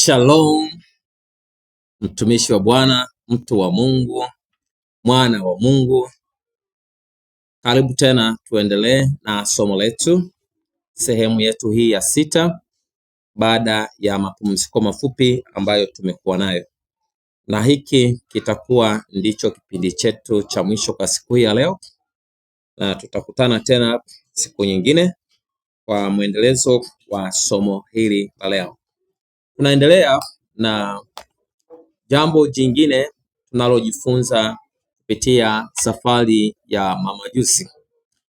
Shalom, mtumishi wa Bwana, mtu wa Mungu, mwana wa Mungu. Karibu tena tuendelee na somo letu, sehemu yetu hii ya 6 baada ya mapumziko mafupi ambayo tumekuwa nayo. Na hiki kitakuwa ndicho kipindi chetu cha mwisho kwa siku hii ya leo. Na tutakutana tena siku nyingine kwa mwendelezo wa somo hili la leo. Tunaendelea na jambo jingine tunalojifunza kupitia safari ya mamajusi.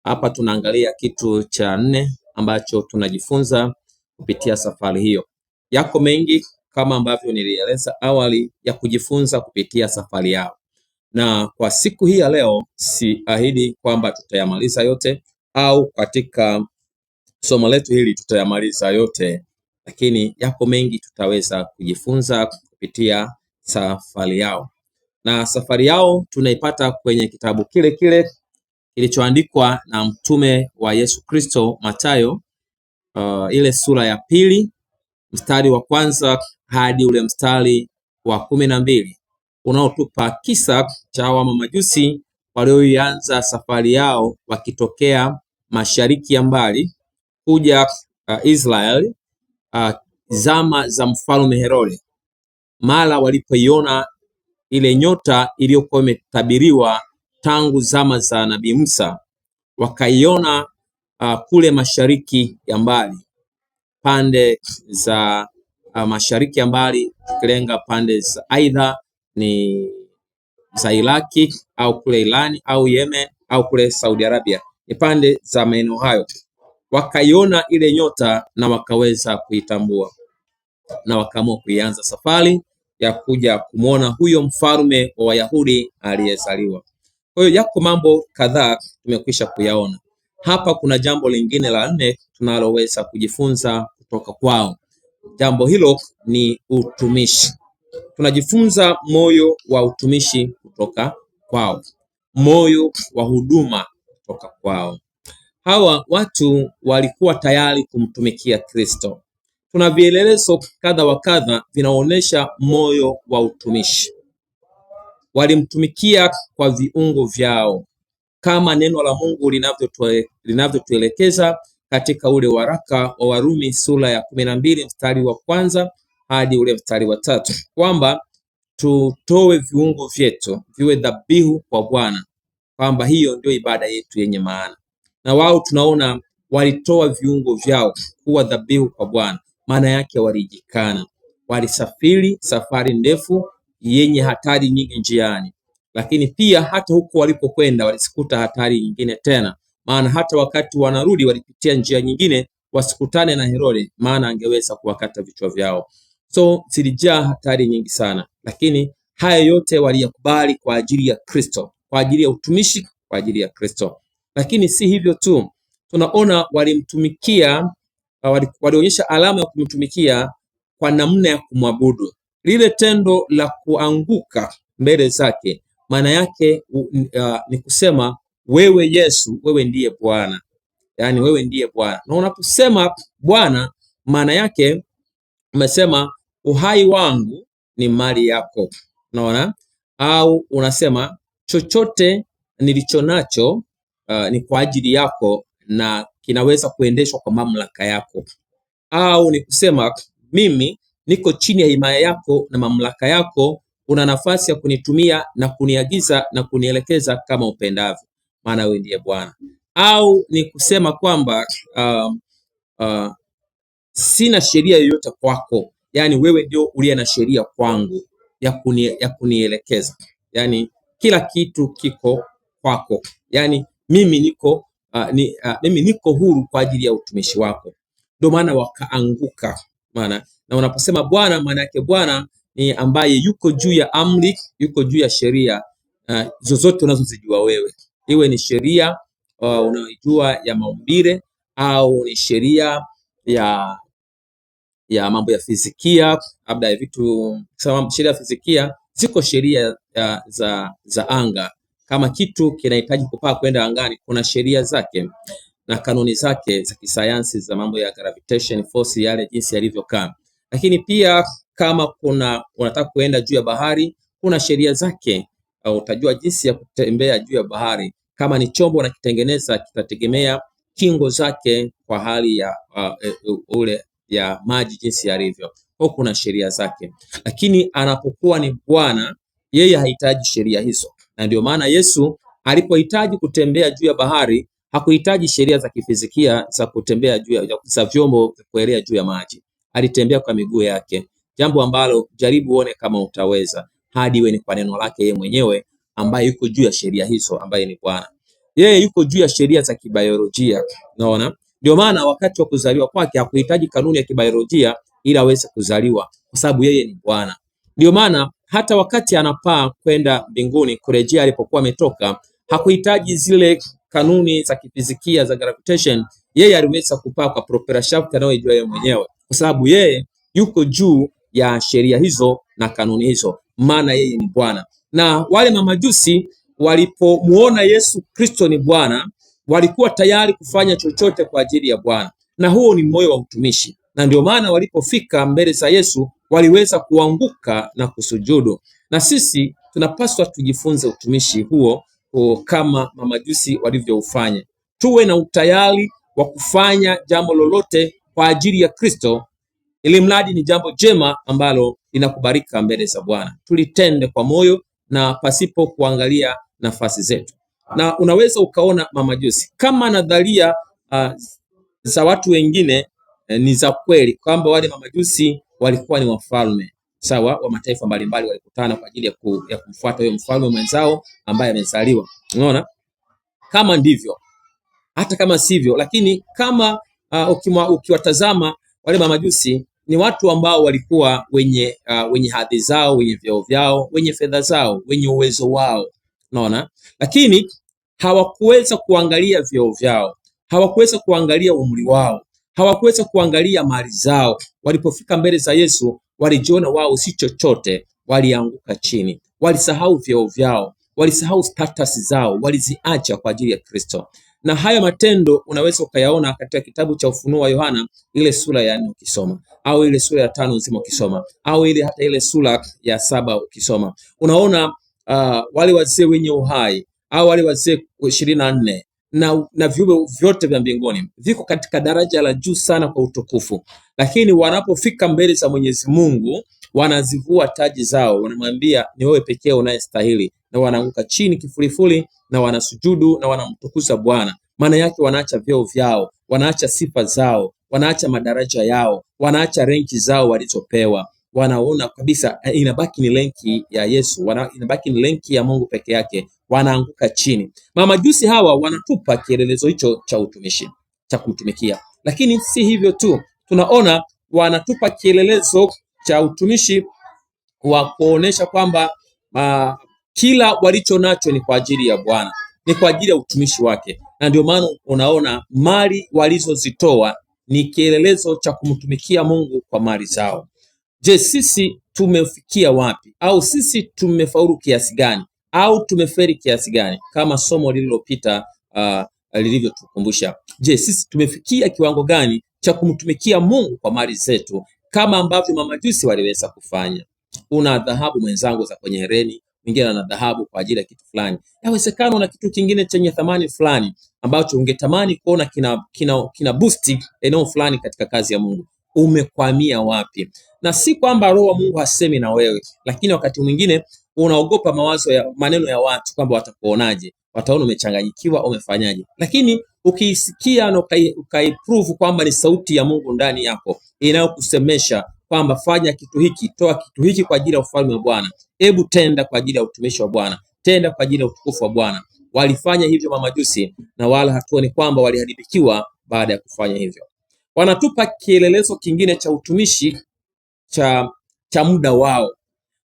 Hapa tunaangalia kitu cha 4 ambacho tunajifunza kupitia safari hiyo. Yako mengi kama ambavyo nilieleza awali ya kujifunza kupitia safari yao. Na kwa siku hii ya leo siahidi kwamba tutayamaliza yote au katika somo letu hili tutayamaliza yote, lakini yako mengi tutaweza kujifunza kupitia safari yao. Na safari yao tunaipata kwenye kitabu kile kile kilichoandikwa na mtume wa Yesu Kristo, Mathayo, ile sura ya 2 mstari wa 1 hadi ule mstari wa 12, unaotupa kisa cha hawa mamajusi walioanza safari yao wakitokea mashariki ya mbali kuja Israeli zama za mfalme Herode. Mara walipoiona ile nyota iliyokuwa imetabiriwa tangu zama za Nabii Musa, wakaiona kule mashariki ya mbali, pande za mashariki ya mbali, tukilenga pande za aidha ni za Iraki au kule Irani au Yemen au kule Saudi Arabia, ni pande za maeneo hayo. Wakaiona ile nyota na wakaweza kuitambua na wakaamua kuianza safari ya kuja kumwona huyo mfalme wa Wayahudi aliyezaliwa. Kwa hiyo yako mambo kadhaa tumekwisha kuyaona. Hapa kuna jambo lingine la 4 tunaloweza kujifunza kutoka kwao. Jambo hilo ni utumishi. Tunajifunza moyo wa utumishi kutoka kwao, moyo wa huduma kutoka kwao. Hawa watu walikuwa tayari kumtumikia Kristo. Tuna vielelezo kadha wa kadha vinaonyesha moyo wa utumishi. Walimtumikia kwa viungo vyao kama neno la Mungu linavyotuelekeza katika ule waraka wa Warumi sura ya 12 mstari wa 1 hadi ule mstari wa 3, kwamba tutoe viungo vyetu viwe dhabihu kwa Bwana, kwamba hiyo ndio ibada yetu yenye maana. Na wao tunaona walitoa viungo vyao kuwa dhabihu kwa Bwana. Maana yake walijikana, walisafiri safari ndefu yenye hatari nyingi njiani, lakini pia hata huko walipokwenda walisikuta hatari nyingine tena, maana hata wakati wanarudi walipitia njia nyingine wasikutane na Herode, maana angeweza kuwakata vichwa vyao. So zilijaa hatari nyingi sana, lakini haya yote waliyakubali kwa ajili ya Kristo, kwa ajili ya utumishi, kwa ajili ya Kristo. Lakini si hivyo tu, tunaona walimtumikia, walionyesha alama ya kumtumikia kwa namna ya kumwabudu. Lile tendo la kuanguka mbele zake, maana yake ni kusema wewe Yesu, wewe ndiye Bwana. Yaani wewe ndiye Bwana. Na unaposema Bwana, maana yake umesema uhai wangu ni mali yako. Unaona? Au unasema chochote nilicho nacho ni kwa ajili yako na kinaweza kuendeshwa kwa mamlaka yako. Au ni kusema mimi niko chini ya himaya yako na mamlaka yako, una nafasi ya kunitumia na kuniagiza na kunielekeza kama upendavyo, maana wewe ndiye Bwana. Au ni kusema kwamba sina sheria yoyote kwako, yani wewe ndio uliye na sheria kwangu ya kunielekeza, yani kila kitu kiko kwako, yani mimi niko huru kwa ajili ya utumishi wako. Ndio maana wakaanguka. Maana na unaposema Bwana, maana yake Bwana ni ambaye yuko juu ya amri, yuko juu ya sheria zozote unazozijua wewe, iwe ni sheria unayojua ya maumbile au ni sheria ya mambo ya fizikia, labda ya vitu kama sheria ya fizikia. Ziko sheria za anga. Kama kitu kinahitaji kupaa kwenda angani, kuna sheria zake na kanuni zake za kisayansi za mambo ya gravitation force, yale jinsi yalivyokaa. Lakini pia Kama unataka kuenda juu ya bahari, kuna sheria zake. Utajua jinsi ya kutembea juu ya bahari. Kama ni chombo unakitengeneza, kitategemea kingo zake kwa hali ya ule ya maji jinsi yalivyo. Kuna sheria zake, lakini anapokuwa ni Bwana, yeye hahitaji sheria hizo. Na ndio maana Yesu alipohitaji kutembea juu ya bahari, hakuhitaji sheria za kifizikia za kutembea juu za vyombo kuelea juu ya maji. Alitembea kwa miguu yake, jambo ambalo jaribu uone kama utaweza, hadi iwe ni kwa neno lake yeye mwenyewe ambaye yuko juu ya sheria hizo, ambaye ni Bwana. Yeye yuko juu ya sheria za kibiolojia. Unaona? Ndio maana wakati wa kuzaliwa kwake hakuhitaji kanuni ya kibiolojia ili aweze kuzaliwa, kwa sababu yeye ni Bwana. Ndio maana hata wakati anapaa kwenda mbinguni kurejea alipokuwa ametoka, hakuhitaji zile kanuni za kifizikia za gravitation. Yeye aliweza kupaa kwa propeller shaft anayojua yeye mwenyewe, kwa sababu yeye yuko juu ya sheria hizo na kanuni hizo, maana yeye ni Bwana. Na wale mamajusi walipomuona Yesu Kristo ni Bwana, walikuwa tayari kufanya chochote kwa ajili ya Bwana, na huo ni moyo wa utumishi. Na ndio maana walipofika mbele za Yesu waliweza kuanguka na kusujudu. Na sisi tunapaswa tujifunze utumishi huo kama mamajusi walivyoufanya. Tuwe na utayari wa kufanya jambo lolote kwa ajili ya Kristo, ili mradi ni jambo jema ambalo linakubalika mbele za Bwana. Tulitende kwa moyo na pasipo kuangalia nafasi zetu. Na unaweza ukaona mamajusi kama nadharia za watu wengine ni za kweli, kwamba wale mamajusi walikuwa ni wafalme sawa wa mataifa mbalimbali, walikutana kwa ajili ya kumfuata huyo mfalme mwenzao ambaye amezaliwa. Unaona? Kama ndivyo, hata kama sivyo, lakini kama ukiwatazama wale mamajusi ni watu ambao walikuwa wenye hadhi zao, wenye vyeo vyao, wenye fedha zao, wenye uwezo wao. Unaona? Lakini hawakuweza kuangalia vyeo vyao, hawakuweza kuangalia umri wao, hawakuweza kuangalia mali zao. Walipofika mbele za Yesu, walijiona wao si chochote, walianguka chini, walisahau vyeo vyao, walisahau status zao, waliziacha kwa ajili ya Kristo. Na haya matendo unaweza ukayaona katika kitabu cha Ufunuo wa Yohana, ile sura ya 4 ukisoma, au ile sura ya 5 nzima ukisoma, au hata ile sura ya 7 ukisoma. Unaona wale wazee wenye uhai, au wale wazee 24 na viumbe vyote vya mbinguni viko katika daraja la juu sana kwa utukufu, lakini wanapofika mbele za Mwenyezi Mungu wanazivua taji zao, wanamwambia ni wewe pekee unayestahili, na wanaanguka chini kifulifuli na wanasujudu na wanamtukuza Bwana. Maana yake wanaacha vyeo vyao, wanaacha sifa zao, wanaacha madaraja yao, wanaacha renki zao walizopewa. Wanaona kabisa inabaki ni renki ya Yesu, inabaki ni renki ya Mungu peke yake. Wanaanguka chini. Mamajusi hawa wanatupa kielelezo hicho cha utumishi, cha kutumikia. Lakini si hivyo tu, tunaona wanatupa kielelezo cha utumishi wa kuonesha kwamba kila walicho nacho ni kwa ajili ya Bwana, ni kwa ajili ya utumishi wake. Na ndio maana unaona mali walizozitoa ni kielelezo cha kumtumikia Mungu kwa mali zao. Je, sisi tumefikia wapi? Au sisi tumefaulu kiasi gani? Au tumeferi kiasi gani? Kama somo lililopita lilivyotukumbusha. Je, sisi tumefikia kiwango gani cha kumtumikia Mungu kwa mali zetu, kama ambavyo mamajusi waliweza kufanya? Una dhahabu mwenzangu za kwenye hereni, mwingine ana dhahabu kwa ajili ya kitu fulani. Yawezekana una kitu kingine chenye thamani fulani ambacho ungetamani kuona kina boost eneo fulani katika kazi ya Mungu. Umekwamia wapi? Na si kwamba Roho wa Mungu hasemi na wewe, lakini wakati mwingine unaogopa maneno ya watu kwamba watakuonaje, wataona umechanganyikiwa, umefanyaje. Lakini ukiisikia na ukaiprove kwamba ni sauti ya Mungu ndani yako inayokusemesha kwamba fanya kitu hiki, toa kitu hiki kwa ajili ya ufalme wa Bwana, hebu tenda kwa ajili ya utumishi wa Bwana, tenda kwa ajili ya utukufu wa Bwana. Walifanya hivyo mamajusi, na wala hatuoni kwamba waliharibikiwa baada ya kufanya hivyo. Wanatupa kielelezo kingine cha utumishi cha muda wao.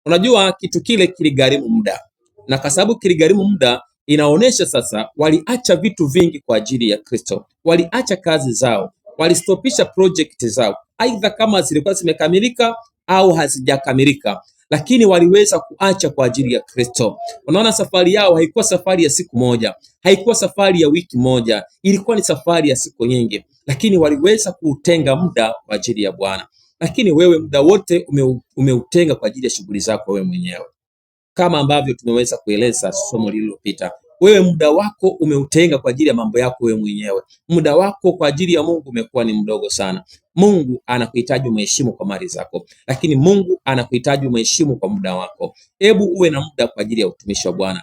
Unajua kitu kile kiligharimu muda, na kwa sababu kiligharimu muda, inaonesha sasa waliacha vitu vingi kwa ajili ya Kristo. Waliacha kazi zao, walistopisha project zao, aidha kama zilikuwa zimekamilika au hazijakamilika, lakini waliweza kuacha kwa ajili ya Kristo. Unaona, safari yao haikuwa safari ya siku moja, haikuwa safari ya wiki moja, ilikuwa ni safari ya siku nyingi, lakini waliweza kutenga muda kwa ajili ya Bwana. lakini wewe muda wote umeutenga kwa ajili ya shughuli zako wewe mwenyewe. Kama ambavyo tumeweza kueleza somo lililopita, wewe muda wako umeutenga kwa ajili ya mambo yako wewe mwenyewe. Muda wako kwa ajili ya Mungu umekuwa ni mdogo sana. Mungu anakuhitaji umheshimu kwa mali zako, lakini Mungu anakuhitaji umheshimu kwa muda wako. Hebu uwe na muda kwa ajili ya utumishi wa Bwana.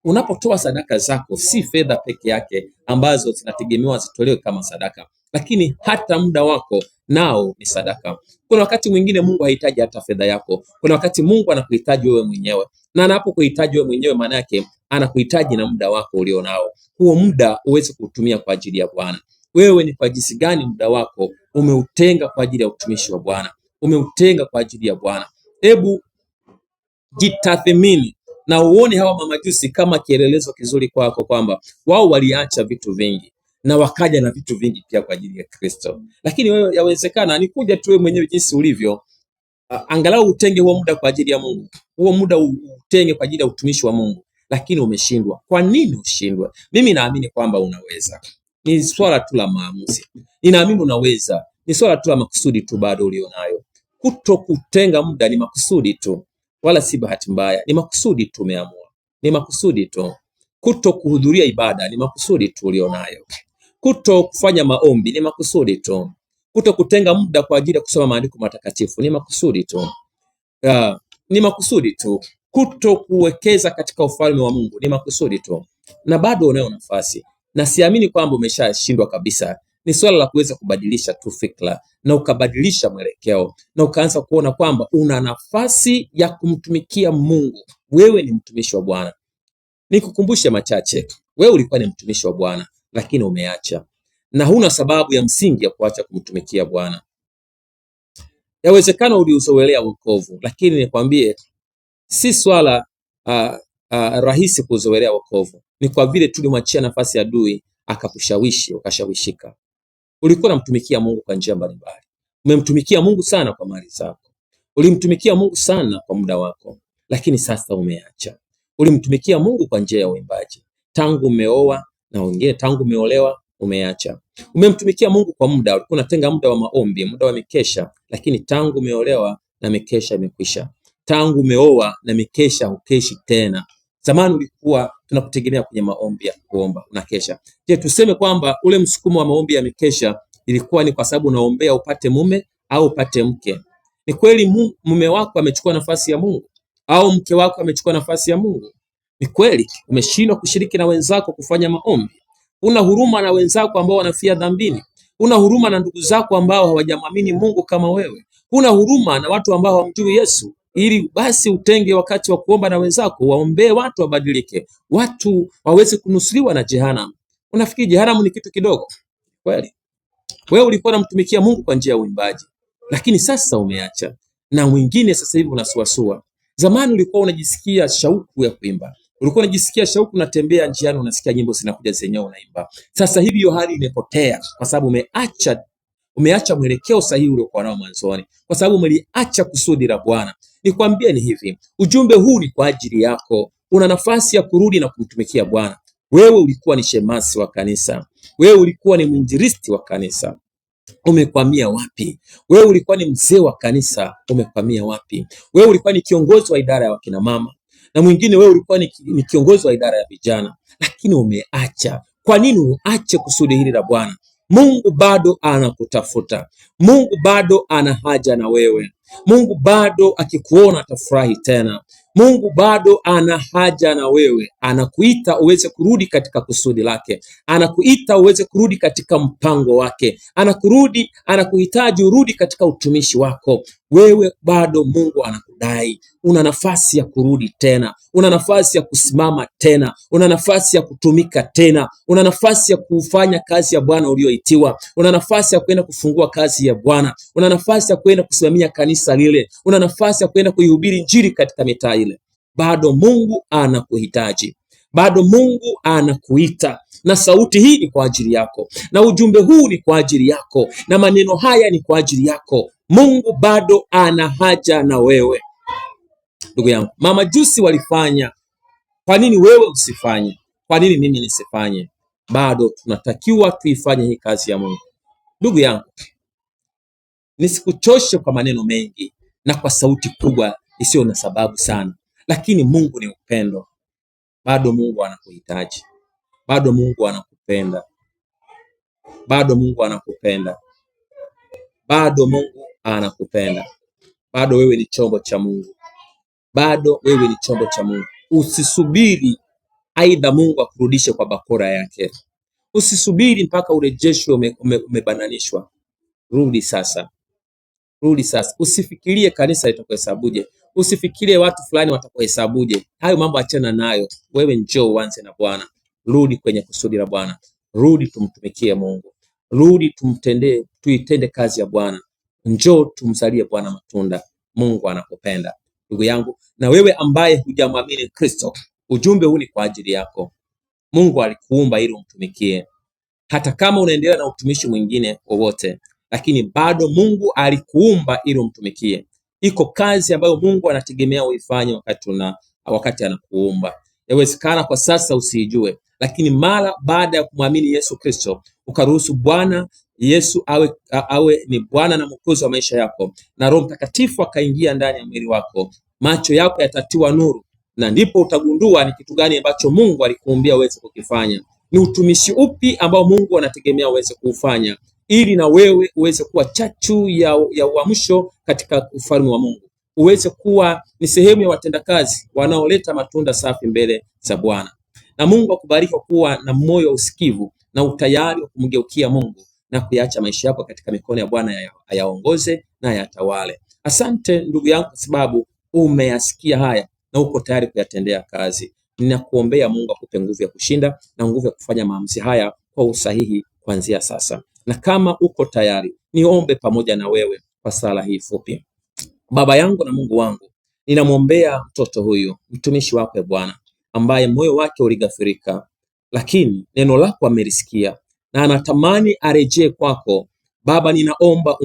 Unapotoa sadaka zako, si fedha peke yake ambazo zinategemewa zitolewe kama sadaka, lakini hata muda wako nao ni sadaka. Kuna wakati mwingine Mungu hahitaji hata fedha yako. Kuna wakati Mungu anakuhitaji wewe mwenyewe, na anapokuhitaji wewe mwenyewe, maana yake anakuhitaji na muda wako ulionao. Huo muda uweze kuutumia kwa ajili ya Bwana. Wewe ni kwa jinsi gani muda wako umeutenga kwa ajili ya utumishi wa Bwana? Umeutenga kwa ajili ya Bwana? Hebu jitathmini na uone hawa mamajusi kama kielelezo kizuri kwako, kwamba wao waliacha vitu vingi na wakaja na vitu vingi pia kwa ajili ya Kristo. Lakini wewe yawezekana ni kuja tu wewe mwenyewe jinsi ulivyo. Angalau utenge huo muda kwa ajili ya Mungu. Huo muda utenge kwa ajili ya utumishi wa Mungu, lakini umeshindwa. Kwa nini ushindwe? Mimi naamini kwamba unaweza. Ni swala tu la maamuzi. Ninaamini unaweza. Ni swala tu la makusudi tu bado ulionayo. Kuto kutenga muda ni makusudi tu, wala si bahati mbaya. Ni makusudi tu umeamua. Ni makusudi tu. Kuto kuhudhuria ibada ni makusudi tu ulionayo. Kuto kufanya maombi ni makusudi tu. Kuto kutenga muda kwa ajili ya kusoma maandiko matakatifu ni makusudi tu. Ni makusudi tu. Kuto kuwekeza katika ufalme wa Mungu ni makusudi tu. Na bado unayo nafasi. Na siamini kwamba umeshashindwa kabisa. Ni swala la kuweza kubadilisha tu fikra na ukabadilisha mwelekeo na ukaanza kuona kwamba una nafasi ya kumtumikia Mungu. Wewe ni mtumishi wa Bwana. Nikukumbushe machache. Wewe ulikuwa ni mtumishi wa Bwana, lakini umeacha, na huna sababu ya msingi ya kuacha kumtumikia Bwana. Yawezekana uliuzoelea wokovu, lakini nikwambie si swala rahisi kuzoelea wokovu. Ni kwa vile tulimwachia nafasi ya adui akakushawishi, ukashawishika. Ulikuwa unamtumikia Mungu kwa njia mbalimbali. Umemtumikia Mungu sana kwa mali zako. Ulimtumikia Mungu sana kwa muda wako, lakini sasa umeacha. Ulimtumikia Mungu kwa njia ya uimbaji. Tangu umeoa na wengine tangu umeolewa umeacha. Umemtumikia Mungu kwa muda, ulikuwa unatenga muda wa maombi, muda wa mikesha, lakini tangu umeolewa na mikesha imekwisha. Tangu umeoa na mikesha hukeshi tena. Zamani ulikuwa tunakutegemea kwenye maombi ya kuomba, unakesha. Je, tuseme kwamba ule msukumo wa maombi ya mikesha ilikuwa ni kwa sababu unaombea upate mume au upate mke? Ni kweli mume wako amechukua nafasi ya Mungu au mke wako amechukua nafasi ya Mungu? Ni kweli umeshindwa kushiriki na wenzako kufanya maombi? Una huruma na wenzako ambao wanafia dhambini? Una huruma na ndugu zako ambao hawajamwamini Mungu kama wewe? Una huruma na watu ambao hawamjui Yesu? Ili basi utenge wakati wa kuomba na wenzako, waombee watu wabadilike, watu waweze kunusuriwa na jehanamu. Unafikiri jehanamu ni kitu kidogo? Kweli wewe ulikuwa unamtumikia Mungu kwa njia ya uimbaji, lakini sasa umeacha. Na mwingine sasa hivi unasuasua. Zamani ulikuwa unajisikia shauku ya kuimba, ulikuwa unajisikia shauku, unatembea njiani unasikia nyimbo zinakuja zenyewe unaimba. Sasa hivi hiyo hali imepotea kwa sababu umeacha mwelekeo sahihi uliokuwa nao mwanzoni, kwa sababu umeliacha kusudi la Bwana. Nikwambie ni hivi, ujumbe huu ni kwa ajili yako. Una nafasi ya kurudi na kumtumikia Bwana. Wewe ulikuwa ni shemasi wa kanisa, wewe ulikuwa ni mwinjilisti wa kanisa, umekwamia wapi? Wewe ulikuwa ni mzee wa kanisa, umekwamia wapi? Wewe ulikuwa ni kiongozi wa idara ya wakina mama, na mwingine wewe ulikuwa ni kiongozi wa idara ya vijana, lakini umeacha. Kwa nini uache kusudi hili la Bwana? Mungu bado anakutafuta. Mungu bado ana haja na wewe. Mungu bado akikuona atafurahi tena. Mungu bado ana haja na wewe. Anakuita uweze kurudi katika kusudi lake. Anakuita uweze kurudi katika mpango wake. Anakuhitaji urudi katika utumishi wako. Wewe bado Mungu anakudai. Una nafasi ya kurudi tena. Una nafasi ya kusimama tena. Una nafasi ya kutumika tena. Una nafasi ya kufanya kazi ya Bwana ulioitiwa. Una nafasi ya kwenda kufungua kazi ya Bwana. Una nafasi ya kwenda kusimamia kanisa lile. Una nafasi ya kwenda kuihubiri Injili katika mitaa ile. Bado Mungu anakuhitaji. Bado Mungu anakuita. Na sauti hii ni kwa ajili yako. Na ujumbe huu ni kwa ajili yako. Na maneno haya ni kwa ajili yako. Mungu bado ana haja na wewe. Ndugu yangu, mamajusi walifanya. Kwa nini wewe usifanye? Kwa nini mimi nisifanye? Bado tunatakiwa tuifanye hii kazi ya Mungu. Ndugu yangu, nisikuchoshe kwa maneno mengi na kwa sauti kubwa isiyo na sababu sana, lakini Mungu ni upendo. Bado Mungu anakuhitaji, bado Mungu anakupenda, bado Mungu anakupenda, bado Mungu anakupenda, bado wewe ni chombo cha Mungu, bado wewe ni chombo cha Mungu. Usisubiri aidha Mungu akurudishe kwa bakora yake, usisubiri mpaka urejeshwe umebananishwa. Rudi sasa, rudi sasa. Usifikirie kanisa litakuhesabuje, usifikirie watu fulani watakuhesabuje. Hayo mambo achana nayo, wewe njoo uanze na Bwana. Rudi kwenye kusudi la Bwana, rudi tumtumikie Mungu, rudi tuitende kazi ya Bwana. Njoo tumzalie Bwana matunda. Mungu anakupenda ndugu yangu, na wewe ambaye hujamwamini Kristo, ujumbe huu ni kwa ajili yako. Mungu alikuumba ili umtumikie. Hata kama unaendelea na utumishi mwingine wowote, lakini bado Mungu alikuumba ili umtumikie. Iko kazi ambayo Mungu anategemea uifanye wakati anakuumba. Yawezekana kwa sasa usiijue, lakini mara baada ya kumwamini Yesu Kristo, ukaruhusu Bwana Yesu awe ni Bwana na Mwokozi wa maisha yako, na Roho Mtakatifu akaingia ndani ya mwili wako, macho yako yatatiwa nuru, na ndipo utagundua ni kitu gani ambacho Mungu alikuumbia uweze kukifanya. Ni utumishi upi ambao Mungu anategemea uweze kuufanya, ili na wewe uweze kuwa chachu ya uamsho katika ufalme wa Mungu, uweze kuwa ni sehemu ya watendakazi wanaoleta matunda safi mbele za Bwana. Na Mungu akubariki kuwa na moyo wa usikivu na utayari wa kumgeukia Mungu na kuyaacha maisha yako katika mikono ya Bwana ayaongoze na yatawale. Asante ndugu yangu kwa sababu umeyasikia haya na uko tayari kuyatendea kazi. Ninakuombea Mungu akupe nguvu ya kushinda na nguvu ya kufanya maamuzi haya kwa usahihi kuanzia sasa. Na kama uko tayari, niombe pamoja na wewe kwa sala hii fupi. Baba yangu na Mungu wangu, ninamwombea mtoto huyu mtumishi wako Bwana, ambaye moyo wake uligafirika, lakini neno lako amelisikia na anatamani arejee kwako. Baba, ninaomba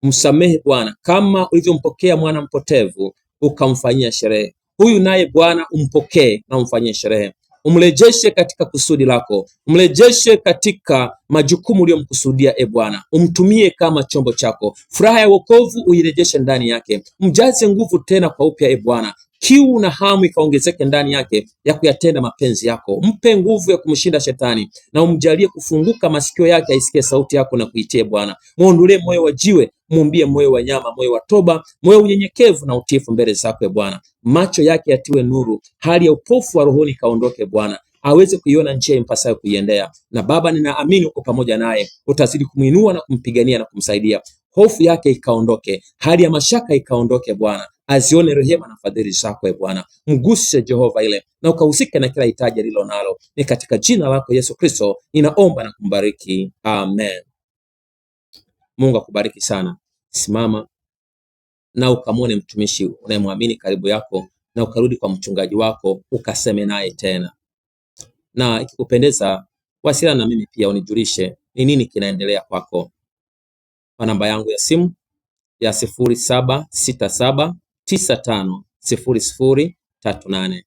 umsamehe Bwana, kama ulivyompokea mwana mpotevu ukamfanyia sherehe. Huyu naye Bwana umpokee na umfanyie sherehe. Umrejeshe katika kusudi lako, umrejeshe katika majukumu uliyomkusudia. Bwana, umtumie kama chombo chako. Furaha ya wokovu uirejeshe ndani yake, mjaze nguvu tena kwa upya. Bwana, kiu na hamu ikaongezeke ndani yake ya kuyatenda mapenzi yako. Mpe nguvu ya kumshinda shetani na umjalie kufunguka masikio yake aisikie sauti yako na kuitie. Bwana, muondolee moyo wa jiwe, muumbie moyo wa nyama, moyo wa toba, moyo unyenyekevu na utiifu mbele zako. Bwana, macho yake yatiwe nuru, hali ya upofu wa rohoni kaondoke. Bwana, aweze kuiona njia impasayo kuiendea. Na Baba, ninaamini uko pamoja naye, utazidi kumuinua na kumpigania na kumsaidia. Hofu yake ikaondoke, hali ya mashaka ikaondoke. Bwana, azione rehema na fadhili zako. Bwana, mguse Jehova ile na ukahusike na kila hitaji lilo nalo. Ni katika jina lako Yesu Kristo ninaomba na kumbariki, amen. Mungu akubariki sana. Simama na ukamwone mtumishi unayemwamini karibu yako, na ukarudi kwa mchungaji wako ukaseme naye tena. Na ikikupendeza, wasiliana na mimi pia unijulishe ni nini kinaendelea kwako kwa namba yangu ya simu ya 0767950038.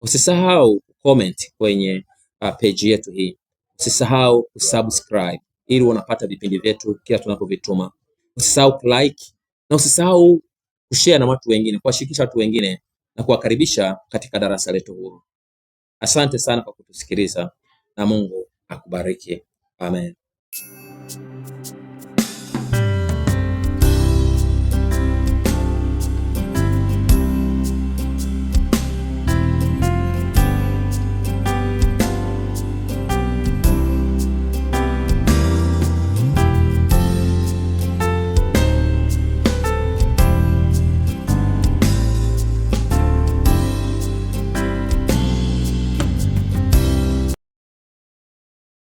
Usisahau comment kwenye page yetu hii. Usisahau kusubscribe ili unapata vipindi vyetu kila tunapovituma. Usisahau kulike na usisahau kushare na watu wengine, kuwashirikisha watu wengine na kuwakaribisha katika darasa letu huru. Asante sana kwa kutusikiliza na Mungu akubariki. Amen.